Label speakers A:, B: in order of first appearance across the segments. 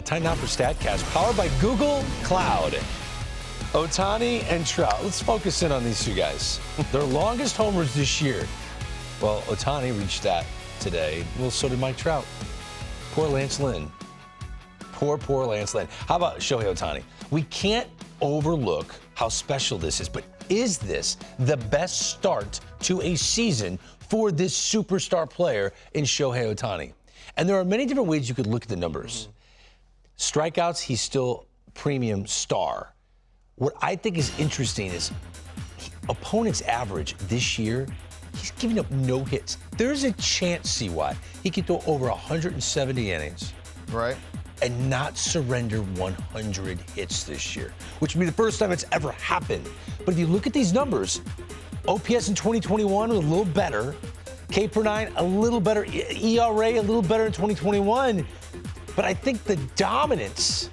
A: Time now for StatCast, powered by Google Cloud. Ohtani and Trout. Let's focus in on these two guys. Their longest homers this year. Well, Ohtani reached that today. Well, so did Mike Trout. Poor Lance Lynn. Poor Lance Lynn. How about Shohei Ohtani? We can't overlook how special this is, but is this the best start to a season for this superstar player in Shohei Ohtani? And there are many different ways you could look at the numbers. Strikeouts, he's still premium star. What I think is interesting is opponents' average this year, he's giving up no hits. There's a chance, CY, he could throw over 170 innings.
B: Right.
A: And not surrender 100 hits this year, which would be the first time it's ever happened. But if you look at these numbers, OPS in 2021 was a little better, K per nine a little better, ERA a little better in 2021. But I think the dominance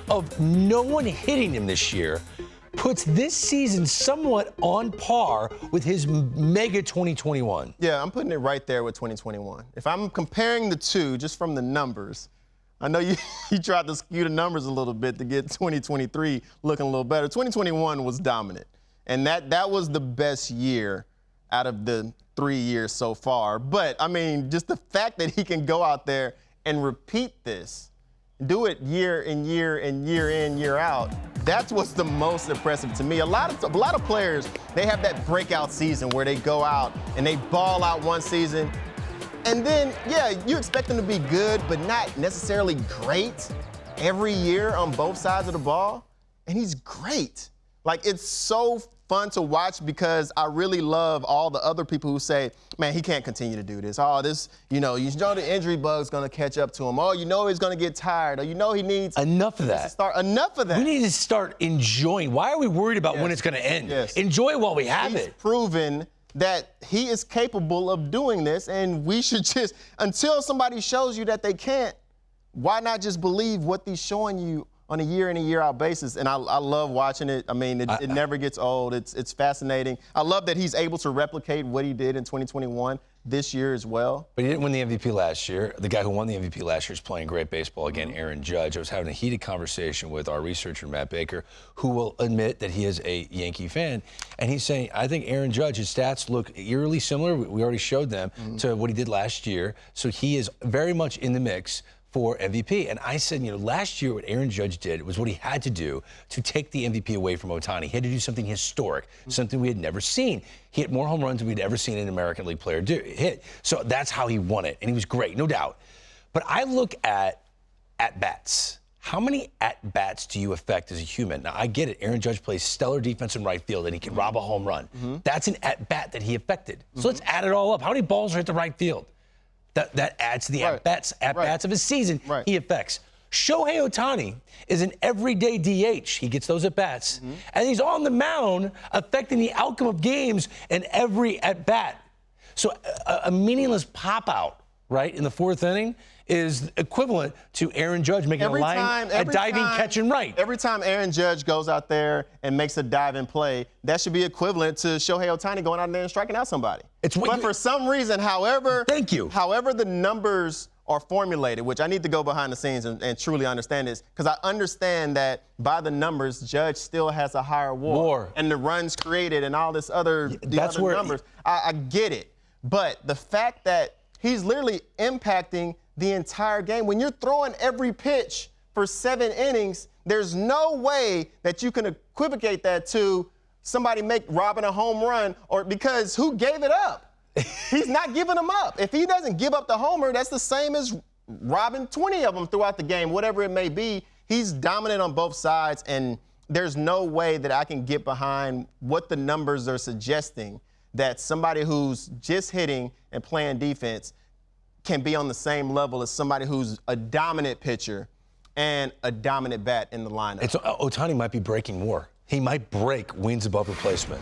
A: of no one hitting him this year puts this season somewhat on par with his mega 2021.
B: Yeah, I'm putting it right there with 2021. If I'm comparing the two just from the numbers, I know you tried to skew the numbers a little bit to get 2023 looking a little better. 2021 was dominant, and that was the best year out of the 3 years so far. But, I mean, just the fact that he can go out there and repeat this, do it year in, year in, year out, that's what's the most impressive to me. A lot of players, they have that breakout season where they go out and they ball out one season, and then, yeah, you expect them to be good, but not necessarily great every year on both sides of the ball. And he's great. Like, it's so fun to watch because I really love all the other people who say, man, he can't continue to do this. Oh, this, you know the injury bug's going to catch up to him. Oh, you know he's going to get tired. Or you know he needs
A: enough of that.
B: Enough of that.
A: We need to start enjoying. Why are we worried about when it's going to end?
B: Yes.
A: Enjoy while we have
B: He's
A: it.
B: proven that he is capable of doing this, and we should just, until somebody shows you that they can't, why not just believe what he's showing you on a year in and year out basis? And I love watching it. I mean, it never gets old. It's fascinating. I love that he's able to replicate what he did in 2021 this year as well.
A: But he didn't win the MVP last year. The guy who won the MVP last year is playing great baseball again, Aaron Judge. I was having a heated conversation with our researcher, Matt Baker, who will admit that he is a Yankee fan. And he's saying, I think Aaron Judge, his stats look eerily similar. We already showed them to what he did last year. So he is very much in the mix for MVP. And I said, last year what Aaron Judge did was what he had to do to take the MVP away from Ohtani. He had to do something historic, something we had never seen. He hit more home runs than we'd ever seen an American League player hit. So that's how he won it, and he was great, no doubt. But I look at at-bats. How many at-bats do you affect as a human? Now, I get it. Aaron Judge plays stellar defense in right field, and he can rob a home run. That's an at-bat that he affected. So let's add it all up. How many balls are hit the right field? That adds to the at-bats of his season he affects. Shohei Ohtani is an everyday DH. He gets those at-bats. And he's on the mound affecting the outcome of games and every at-bat. So a meaningless pop-out, right, in the fourth inning is equivalent to Aaron Judge making a diving catch and right.
B: Every time Aaron Judge goes out there and makes a diving play, that should be equivalent to Shohei Ohtani going out there and striking out somebody. But for some reason, however the numbers are formulated, which I need to go behind the scenes and truly understand this, because I understand that by the numbers, Judge still has a higher WAR. And the runs created and all this other numbers. I get it. But the fact that he's literally impacting the entire game. When you're throwing every pitch for 7 innings, there's no way that you can equivocate that to somebody robbing a home run, or because who gave it up? He's not giving them up. If he doesn't give up the homer, that's the same as robbing 20 of them throughout the game, whatever it may be. He's dominant on both sides, and there's no way that I can get behind what the numbers are suggesting, that somebody who's just hitting and playing defense can be on the same level as somebody who's a dominant pitcher and a dominant bat in the lineup.
A: Ohtani might be breaking more. He might break wins above replacement.